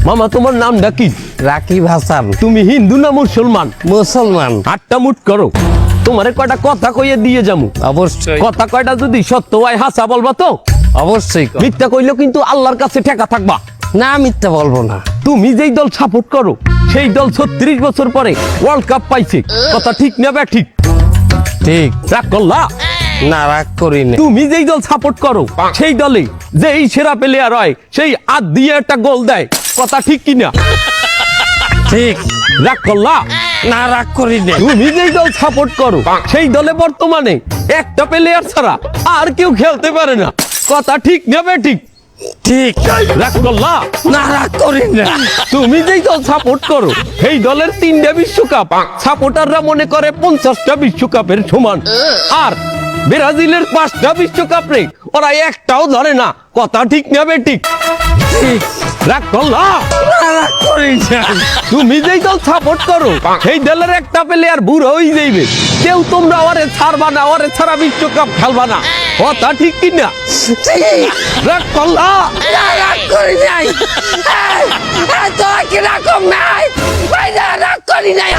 মামা তোমার নামটা কি? রাকিব হাসান। তুমি হিন্দু না মুসলমান? মুসলমান। আটটা মুট করো, তোমারে কয়টা কথা কইয়ে দিয়ে যামু। অবশ্যই কথা কয়টা যদি সত্য হয় হাসা বলবা তো? অবশ্যই। মিথ্যা কইলেও কিন্তু আল্লাহর কাছে ঠেকা থাকবা। না মিথ্যা বলবো না। তুমি যেই দল সাপোর্ট করো সেই দল 36 বছর পরে ওয়ার্ল্ড কাপ পাইছে, কথা ঠিক না বে ঠিক? ঠিক। রাগ করলা? না রাগ করি না। তুমি যেই দল সাপোর্ট করো সেই দলে যেই সেরা প্লেয়ার হয় সেই আদ দিয়ে একটা গোল দেয়, কথা ঠিক কিনা? ঠিক। রাগ করলা? না রাগ করি না। তুমি যেই দল সাপোর্ট করো সেই দলে বর্তমানে একটা প্লেয়ার ছাড়া আর কেউ খেলতে পারে না, কথা ঠিক না বে ঠিক? ঠিক। রাগ করলা? না রাগ করি না। তুমি যেই দল সাপোর্ট করো সেই দলের 3টা বিশ্বকাপ সাপোর্টাররা মনে করে 50টা বিশ্বকাপের সমান, আর ব্রাজিলের 5টা বিশ্বকাপ রে ওরা একটাও ধরে না, কথা ঠিক না বে ঠিক? ঠিক। রাগ করলা? না রাগ করি না। তুমি যেই দল সাপোর্ট করো সেই দলের একটা প্লেয়ার বুড়ো হয়ে যাইবে, কেউ তোমরা ওরে ছাড়বা না, ওরে ছাড়া বিশ্বকাপ খেলবা না, কথা ঠিক কিনা? ঠিক। রাগ করলা? না রাগ করি নাই। এই, এই, তোরা কি রকম নাই? ভাই না রাগ করি নাই।